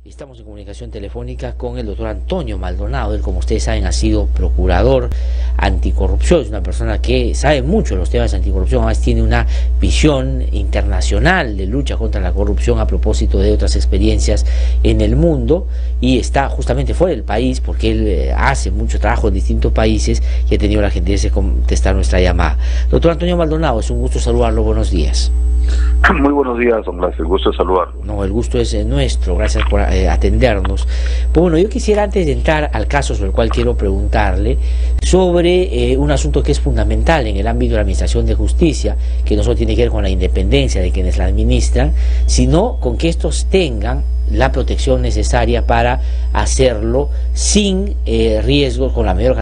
Estamos en comunicación telefónica con el doctor Antonio Maldonado. Él, como ustedes saben, ha sido procurador anticorrupción. Es una persona que sabe mucho de los temas de anticorrupción. Además tiene una visión internacional de lucha contra la corrupción a propósito de otras experiencias en el mundo. Y está justamente fuera del país porque él hace mucho trabajo en distintos países y ha tenido la gentileza de contestar nuestra llamada. Doctor Antonio Maldonado, es un gusto saludarlo. Buenos días. Muy buenos días, don Blas, el gusto de saludarlo. No, el gusto es nuestro, gracias por atendernos. Pues bueno, yo quisiera, antes de entrar al caso sobre el cual quiero preguntarle, sobre un asunto que es fundamental en el ámbito de la administración de justicia, que no solo tiene que ver con la independencia de quienes la administran, sino con que estos tengan la protección necesaria para hacerlo sin riesgos, con la menor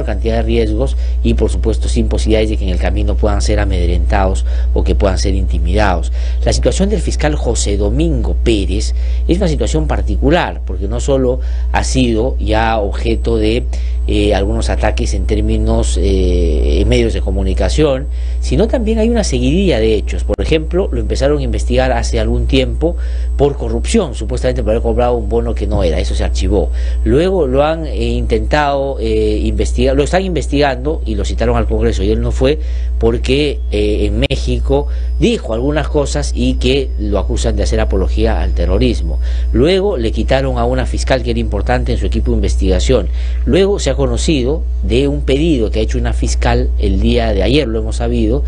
cantidad de riesgos y por supuesto sin posibilidades de que en el camino puedan ser amedrentados o que puedan ser intimidados. La situación del fiscal José Domingo Pérez es una situación particular porque no solo ha sido ya objeto de algunos ataques en términos medios de comunicación, sino también hay una seguidilla de hechos. Por ejemplo, lo empezaron a investigar hace algún tiempo por corrupción, supuestamente por haber cobrado un bono que no era, eso se archivó. Luego lo han intentado investigar, lo están investigando y lo citaron al Congreso y él no fue porque en México dijo algunas cosas y que lo acusan de hacer apología al terrorismo. Luego le quitaron a una fiscal que era importante en su equipo de investigación. Luego se ha conocido de un pedido que ha hecho una fiscal el día de ayer, lo hemos sabido,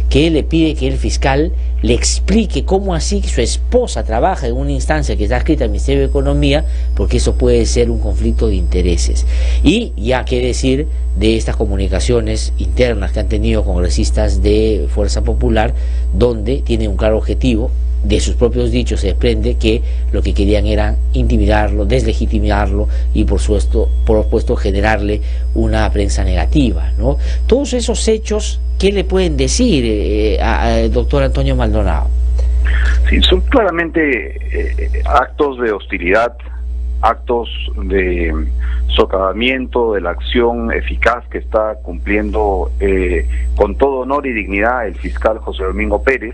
que le pide que el fiscal le explique cómo así su esposa trabaja en una instancia que está escrita al Ministerio de Economía, porque eso puede ser un conflicto de intereses. Y ya qué decir de estas comunicaciones internas que han tenido congresistas de Fuerza Popular, donde tienen un claro objetivo. De sus propios dichos se desprende que lo que querían era intimidarlo, deslegitimarlo y por supuesto generarle una prensa negativa, ¿no? Todos esos hechos, ¿qué le pueden decir al doctor Antonio Maldonado? Sí, son claramente actos de hostilidad, actos de socavamiento de la acción eficaz que está cumpliendo con todo honor y dignidad el fiscal José Domingo Pérez,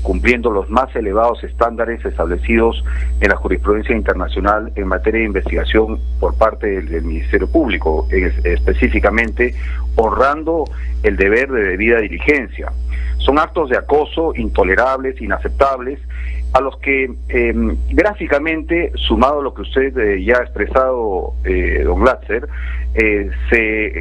cumpliendo los más elevados estándares establecidos en la jurisprudencia internacional en materia de investigación por parte del Ministerio Público, específicamente honrando el deber de debida diligencia. Son actos de acoso intolerables, inaceptables, a los que gráficamente, sumado a lo que usted ya ha expresado, don Glatzer,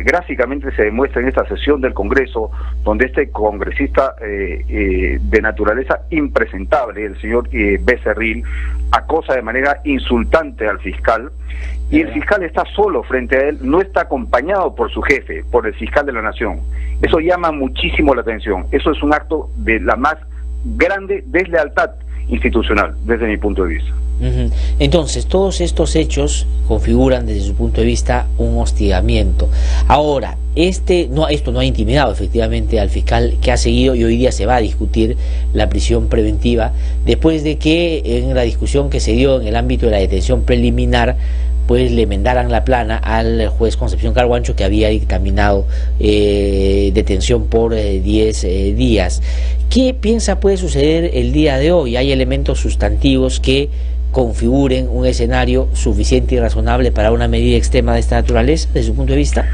gráficamente se demuestra en esta sesión del Congreso, donde este congresista de naturaleza impresentable, el señor Becerril, acosa de manera insultante al fiscal, y el fiscal está solo frente a él, no está acompañado por su jefe, por el fiscal de la Nación. Eso llama muchísimo la atención. Eso es un acto de la más grande deslealtad institucional, desde mi punto de vista. Entonces, todos estos hechos configuran desde su punto de vista un hostigamiento. Ahora, esto no ha intimidado efectivamente al fiscal, que ha seguido, y hoy día se va a discutir la prisión preventiva, después de que en la discusión que se dio en el ámbito de la detención preliminar, pues le enmendaran la plana al juez Concepción Carguancho, que había dictaminado detención por 10 días. ¿Qué piensa puede suceder el día de hoy? ¿Hay elementos sustantivos que configuren un escenario suficiente y razonable para una medida extrema de esta naturaleza, desde su punto de vista?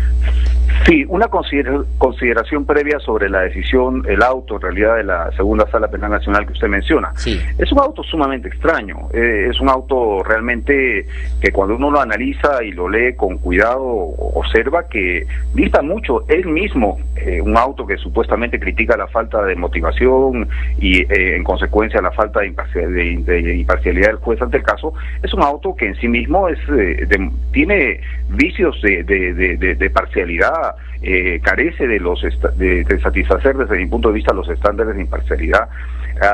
Sí, una consideración previa sobre la decisión, el auto en realidad de la Segunda Sala Penal Nacional que usted menciona. Sí. Es un auto sumamente extraño, es un auto realmente que cuando uno lo analiza y lo lee con cuidado, observa que dista mucho él mismo, un auto que supuestamente critica la falta de motivación y en consecuencia la falta de imparcialidad del juez ante el caso. Es un auto que en sí mismo tiene vicios de parcialidad, carece de satisfacer desde mi punto de vista los estándares de imparcialidad.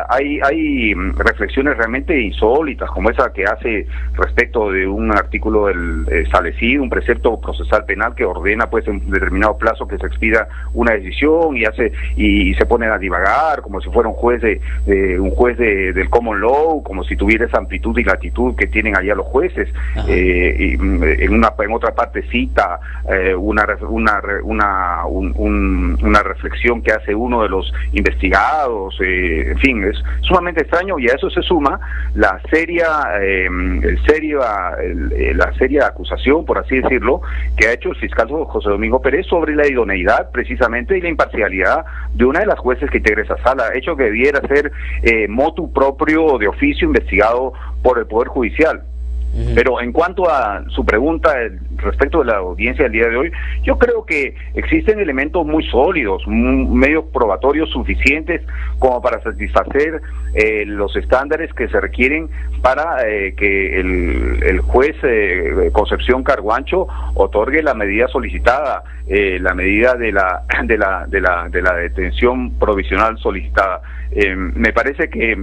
Hay reflexiones realmente insólitas, como esa que hace respecto de un artículo del establecido, un precepto procesal penal que ordena pues en determinado plazo que se expida una decisión y se ponen a divagar como si fuera un juez del common law, como si tuviera esa amplitud y latitud que tienen allá los jueces. Y en otra parte cita una reflexión que hace uno de los investigados, en fin, fin, es sumamente extraño, y a eso se suma la seria acusación, por así decirlo, que ha hecho el fiscal José Domingo Pérez sobre la idoneidad precisamente y la imparcialidad de una de las jueces que integra esa sala, hecho que debiera ser motu proprio de oficio investigado por el Poder Judicial. Pero en cuanto a su pregunta respecto de la audiencia del día de hoy, yo creo que existen elementos muy sólidos, medios probatorios suficientes como para satisfacer los estándares que se requieren para que el juez Concepción Carguancho otorgue la medida solicitada, la medida de la detención provisional solicitada. Me parece que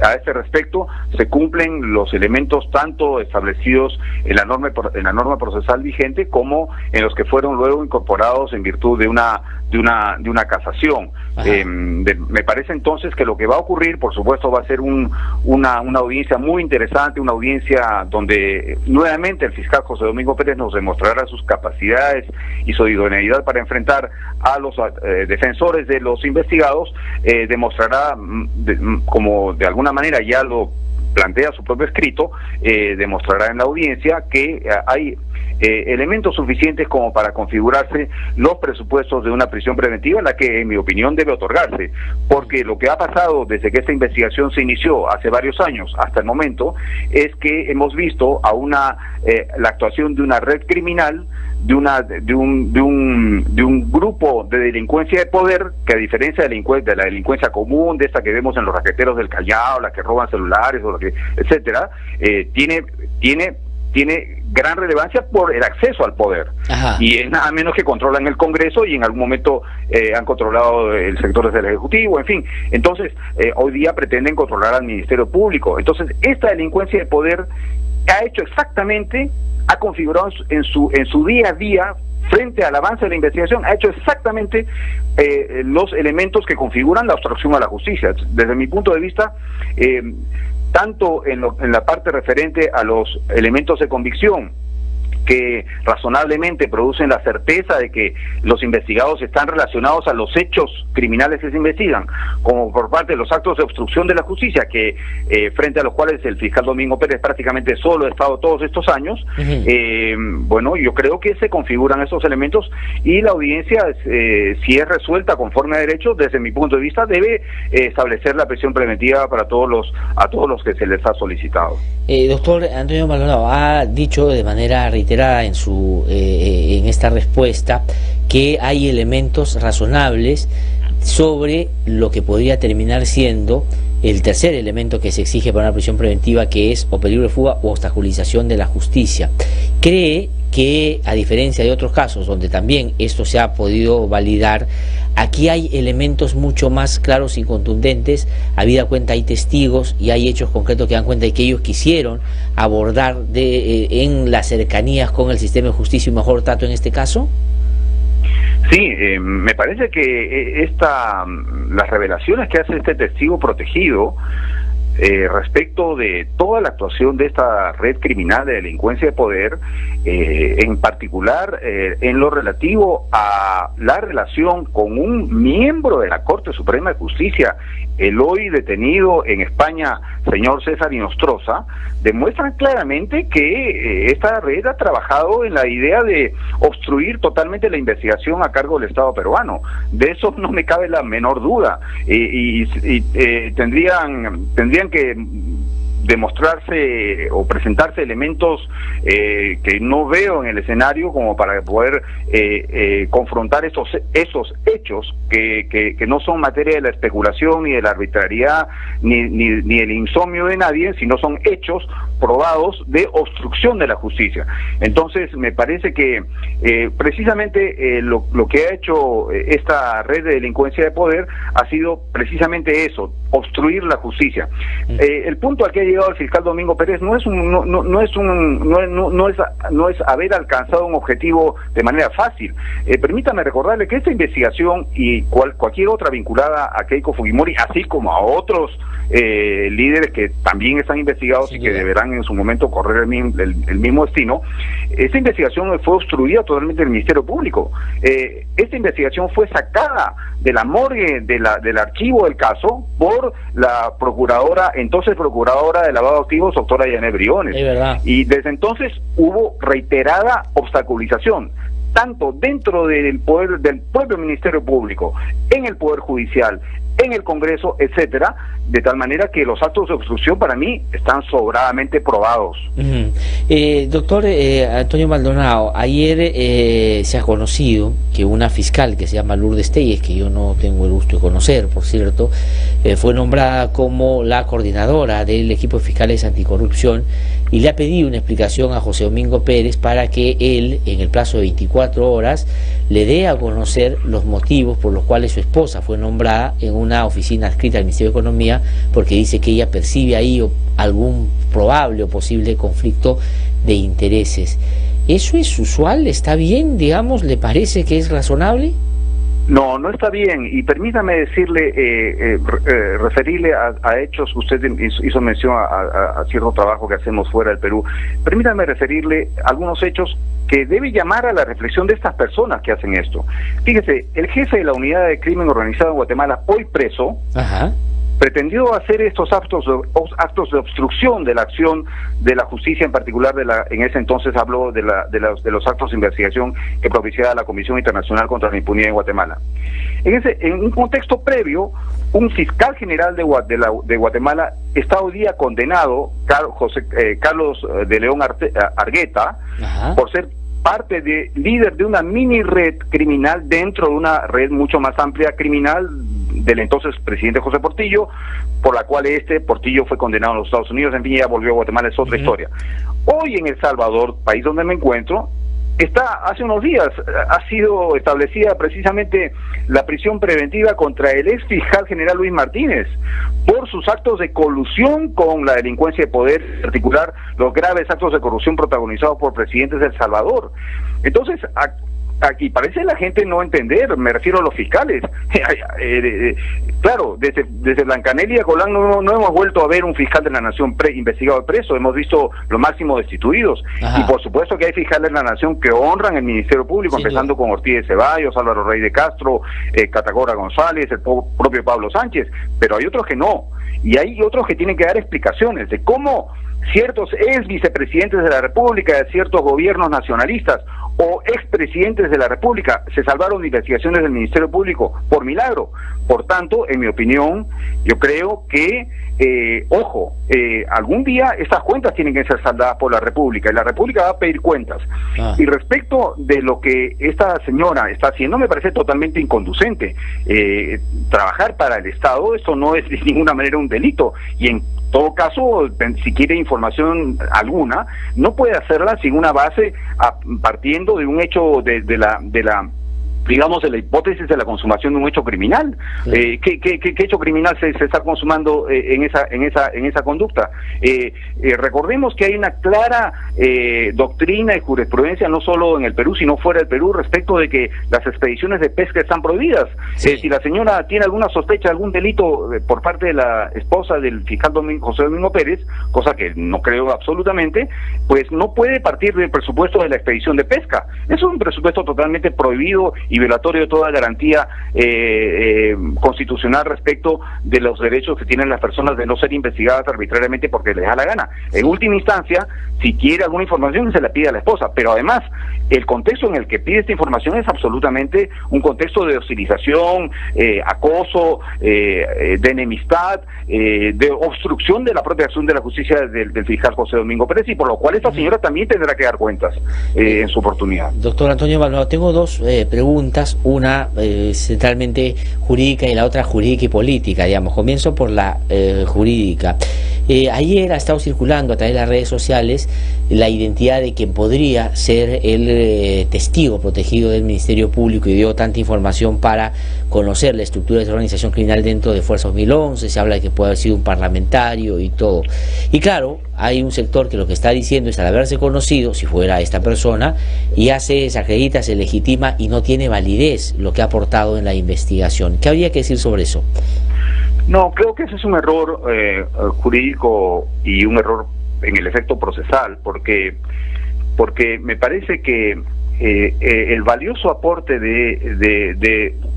a este respecto se cumplen los elementos tanto establecidos en la norma procesal vigente como en los que fueron luego incorporados en virtud de una casación. Me parece entonces que lo que va a ocurrir, por supuesto, va a ser una audiencia muy interesante, una audiencia donde nuevamente el fiscal José Domingo Pérez nos demostrará sus capacidades y su idoneidad para enfrentar a los defensores de los investigados, demostrará, como de alguna manera ya lo plantea su propio escrito, demostrará en la audiencia que hay elementos suficientes como para configurarse los presupuestos de una prisión preventiva, en la que, en mi opinión, debe otorgarse, porque lo que ha pasado desde que esta investigación se inició hace varios años hasta el momento es que hemos visto a la actuación de una red criminal, de un grupo de delincuencia de poder que, a diferencia de la delincuencia común, de esta que vemos en los raqueteros del Callao, la que roban celulares, o etcétera, tiene gran relevancia por el acceso al poder. Y es nada menos que controlan el Congreso y en algún momento han controlado el sector del Ejecutivo, en fin. Entonces, hoy día pretenden controlar al Ministerio Público. Entonces, esta delincuencia de poder ha configurado en su día a día, frente al avance de la investigación, ha hecho exactamente los elementos que configuran la obstrucción a la justicia. Desde mi punto de vista, tanto en la parte referente a los elementos de convicción, que razonablemente producen la certeza de que los investigados están relacionados a los hechos criminales que se investigan, como por parte de los actos de obstrucción de la justicia, que frente a los cuales el fiscal Domingo Pérez prácticamente solo ha estado todos estos años. Bueno, yo creo que se configuran esos elementos y la audiencia, si es resuelta conforme a derecho, desde mi punto de vista, debe establecer la prisión preventiva a todos los que se les ha solicitado. Doctor Antonio Maldonado ha dicho de manera reiterada en esta respuesta que hay elementos razonables sobre lo que podría terminar siendo el tercer elemento que se exige para una prisión preventiva, que es o peligro de fuga o obstaculización de la justicia. ¿Cree que, a diferencia de otros casos donde también esto se ha podido validar, aquí hay elementos mucho más claros y contundentes, habida cuenta hay testigos y hay hechos concretos que dan cuenta de que ellos quisieron abordar en las cercanías con el sistema de justicia un mejor trato en este caso? Sí, me parece que las revelaciones que hace este testigo protegido respecto de toda la actuación de esta red criminal de delincuencia de poder, en particular en lo relativo a la relación con un miembro de la Corte Suprema de Justicia, el hoy detenido en España, señor César Inostroza, demuestran claramente que esta red ha trabajado en la idea de obstruir totalmente la investigación a cargo del Estado peruano. De eso no me cabe la menor duda. Tendrían que demostrarse o presentarse elementos que no veo en el escenario como para poder confrontar esos hechos que no son materia de la especulación ni de la arbitrariedad ni el insomnio de nadie, sino son hechos probados de obstrucción de la justicia. Entonces me parece que precisamente lo que ha hecho esta red de delincuencia de poder ha sido precisamente eso, obstruir la justicia. El punto al que ha llegado el fiscal Domingo Pérez no es haber alcanzado un objetivo de manera fácil. Permítame recordarle que esta investigación y cualquier otra vinculada a Keiko Fujimori, así como a otros líderes que también están investigados y que deberán en su momento correr el mismo destino, esta investigación fue obstruida totalmente del Ministerio Público. Esta investigación fue sacada de la morgue del archivo del caso por la entonces procuradora de lavado de activos, doctora Yanet Briones. Y desde entonces hubo reiterada obstaculización, tanto dentro del poder del propio Ministerio Público, en el Poder Judicial, en el Congreso, etcétera, de tal manera que los actos de obstrucción para mí están sobradamente probados. Doctor Antonio Maldonado, ayer se ha conocido que una fiscal que se llama Lourdes Telles, que yo no tengo el gusto de conocer, por cierto, fue nombrada como la coordinadora del equipo de fiscales anticorrupción y le ha pedido una explicación a José Domingo Pérez para que él, en el plazo de 24 horas, le dé a conocer los motivos por los cuales su esposa fue nombrada en una oficina adscrita al Ministerio de Economía, porque dice que ella percibe ahí algún probable o posible conflicto de intereses. ¿Eso es usual? ¿Está bien, digamos? ¿Le parece que es razonable? No, no está bien, y permítame decirle, referirle a hechos. Usted hizo mención a cierto trabajo que hacemos fuera del Perú. Permítame referirle a algunos hechos que debe llamar a la reflexión de estas personas que hacen esto. Fíjese, el jefe de la Unidad de Crimen Organizado en Guatemala, hoy preso, pretendió hacer estos actos de obstrucción de la acción de la justicia, en particular en ese entonces habló de los actos de investigación que propiciaba la Comisión Internacional contra la Impunidad en Guatemala. En un contexto previo, un fiscal general de Guatemala está hoy día condenado, Carlos de León Argueta, por ser líder de una mini red criminal dentro de una red mucho más amplia criminal del entonces presidente José Portillo, por la cual Portillo fue condenado en los Estados Unidos. En fin, ya volvió a Guatemala, es otra historia. Hoy en El Salvador, país donde me encuentro, hace unos días ha sido establecida precisamente la prisión preventiva contra el ex fiscal general Luis Martínez por sus actos de colusión con la delincuencia de poder, en particular los graves actos de corrupción protagonizados por presidentes de El Salvador. Entonces, aquí parece la gente no entender, me refiero a los fiscales. Claro, desde Blancanelli a Colán no hemos vuelto a ver un fiscal de la Nación investigado preso, hemos visto los máximos destituidos. Y por supuesto que hay fiscales de la Nación que honran el Ministerio Público, empezando con Ortiz de Ceballos, Álvaro Rey de Castro, Catacora González, el propio Pablo Sánchez, pero hay otros que no, y hay otros que tienen que dar explicaciones de cómo ciertos ex vicepresidentes de la República, de ciertos gobiernos nacionalistas o expresidentes de la República se salvaron de investigaciones del Ministerio Público por milagro. Por tanto, en mi opinión, yo creo que algún día estas cuentas tienen que ser saldadas por la República, y la República va a pedir cuentas. Y respecto de lo que esta señora está haciendo, me parece totalmente inconducente. Trabajar para el Estado, eso no es de ninguna manera un delito, y en todo caso, si quiere información alguna, no puede hacerla sin una base partiendo de un hecho digamos, de la hipótesis de la consumación de un hecho criminal. ¿Qué hecho criminal se está consumando en esa conducta? Recordemos que hay una clara doctrina y jurisprudencia, no solo en el Perú, sino fuera del Perú, respecto de que las expediciones de pesca están prohibidas. Si la señora tiene alguna sospecha, algún delito por parte de la esposa del fiscal José Domingo Pérez, cosa que no creo absolutamente, pues no puede partir del presupuesto de la expedición de pesca. Es un presupuesto totalmente prohibido y violatorio de toda garantía constitucional respecto de los derechos que tienen las personas de no ser investigadas arbitrariamente porque les da la gana. En última instancia, si quiere alguna información, se la pide a la esposa, pero además el contexto en el que pide esta información es absolutamente un contexto de hostilización, acoso, de enemistad, de obstrucción de la propia acción de la justicia del fiscal José Domingo Pérez, y por lo cual esta señora también tendrá que dar cuentas en su oportunidad. Doctor Antonio Maldonado, tengo dos preguntas, una centralmente jurídica y la otra jurídica y política, digamos. Comienzo por la jurídica. Ayer ha estado circulando a través de las redes sociales la identidad de quien podría ser el testigo protegido del Ministerio Público, y dio tanta información para conocer la estructura de esa organización criminal dentro de Fuerza 2011, se habla de que puede haber sido un parlamentario y todo. Y claro, hay un sector que lo que está diciendo es, al haberse conocido, si fuera esta persona, ya se desacredita, se legitima y no tiene validez lo que ha aportado en la investigación. ¿Qué habría que decir sobre eso? No, creo que ese es un error jurídico y un error en el efecto procesal, porque me parece que el valioso aporte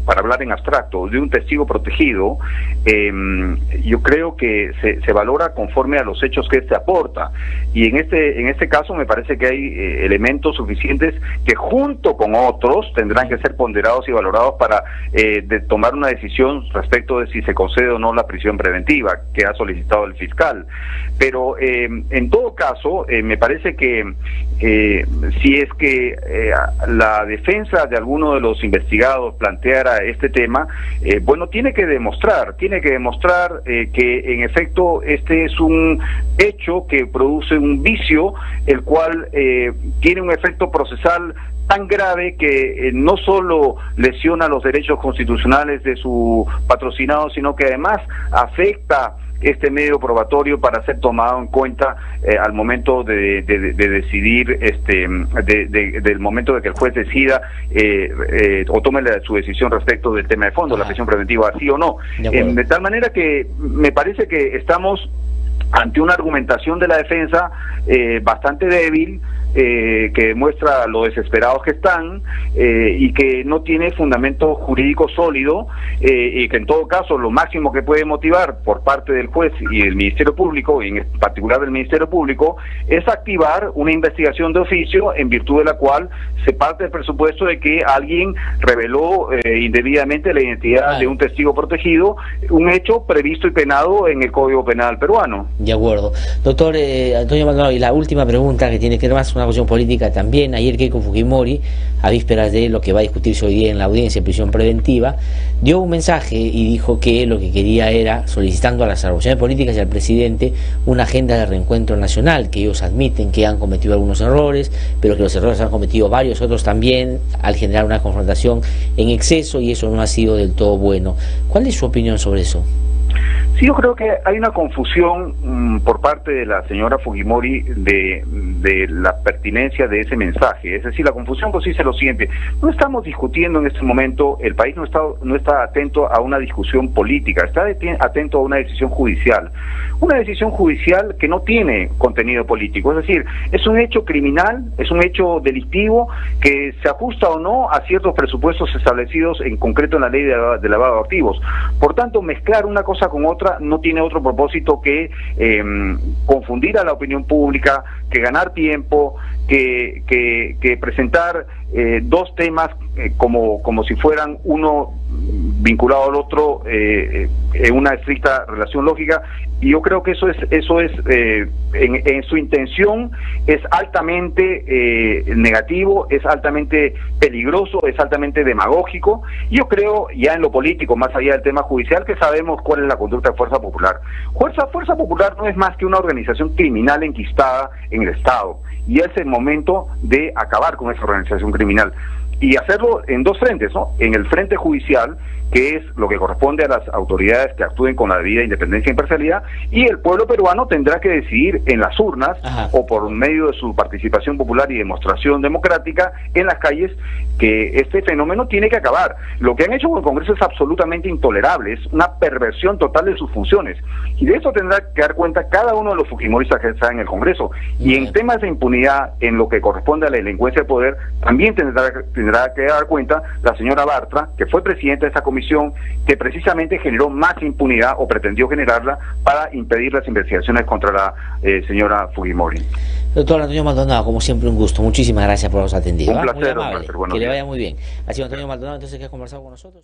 para hablar en abstracto, de un testigo protegido, yo creo que se valora conforme a los hechos que éste aporta, y en este caso me parece que hay elementos suficientes que junto con otros tendrán que ser ponderados y valorados para tomar una decisión respecto de si se concede o no la prisión preventiva que ha solicitado el fiscal. Pero en todo caso, me parece que si es que la defensa de alguno de los investigados planteara este tema, bueno, tiene que demostrar que en efecto este es un hecho que produce un vicio, el cual tiene un efecto procesal tan grave que no solo lesiona los derechos constitucionales de su patrocinado, sino que además afecta este medio probatorio para ser tomado en cuenta al momento de decidir, del momento de que el juez decida o tome su decisión respecto del tema de fondo, la prisión preventiva, sí o no. De tal manera que me parece que estamos ante una argumentación de la defensa bastante débil, que demuestra lo desesperados que están, y que no tiene fundamento jurídico sólido, y que en todo caso lo máximo que puede motivar por parte del juez y del Ministerio Público, y en particular del Ministerio Público, es activar una investigación de oficio en virtud de la cual se parte del presupuesto de que alguien reveló indebidamente la identidad de un testigo protegido, un hecho previsto y penado en el Código Penal peruano. De acuerdo. Doctor Antonio Maldonado, y la última pregunta, que tiene que ver más con una cuestión política también. Ayer Keiko Fujimori, a vísperas de lo que va a discutirse hoy día en la audiencia de prisión preventiva, dio un mensaje y dijo que lo que quería era, solicitando a las agrupaciones políticas y al presidente, una agenda de reencuentro nacional, que ellos admiten que han cometido algunos errores, pero que los errores han cometido varios otros también, al generar una confrontación en exceso, y eso no ha sido del todo bueno. ¿Cuál es su opinión sobre eso? Sí, yo creo que hay una confusión por parte de la señora Fujimori de la pertinencia de ese mensaje. Es decir, la confusión consiste en lo siguiente: no estamos discutiendo en este momento, el país no está atento a una discusión política, está atento a una decisión judicial que no tiene contenido político. Es decir, es un hecho criminal, es un hecho delictivo que se ajusta o no a ciertos presupuestos establecidos en concreto en la ley de lavado de activos. Por tanto, mezclar una cosa con otra no tiene otro propósito que confundir a la opinión pública, que ganar tiempo, que presentar dos temas como si fueran uno vinculado al otro en una estricta relación lógica. Y yo creo que eso es en su intención es altamente negativo, es altamente peligroso, es altamente demagógico. Y yo creo, ya en lo político, más allá del tema judicial, que sabemos cuál es la conducta de Fuerza Popular. Fuerza Popular no es más que una organización criminal enquistada en el Estado, y es el momento de acabar con esa organización criminal y hacerlo en dos frentes, ¿no? En el frente judicial, que es lo que corresponde a las autoridades que actúen con la debida independencia e imparcialidad, y el pueblo peruano tendrá que decidir en las urnas o por medio de su participación popular y demostración democrática en las calles que este fenómeno tiene que acabar. Lo que han hecho con el Congreso es absolutamente intolerable, es una perversión total de sus funciones, y de eso tendrá que dar cuenta cada uno de los fujimoristas que están en el Congreso. Y en temas de impunidad, en lo que corresponde a la delincuencia de poder, también tendrá que dar cuenta la señora Bartra, que fue presidenta de esa comisión, que precisamente generó más impunidad, o pretendió generarla, para impedir las investigaciones contra la señora Fujimori. Doctor Antonio Maldonado, como siempre, un gusto. Muchísimas gracias por habernos atendido. Un placer, que le vaya muy bien. Ha sido Antonio Maldonado, entonces, que ha conversado con nosotros.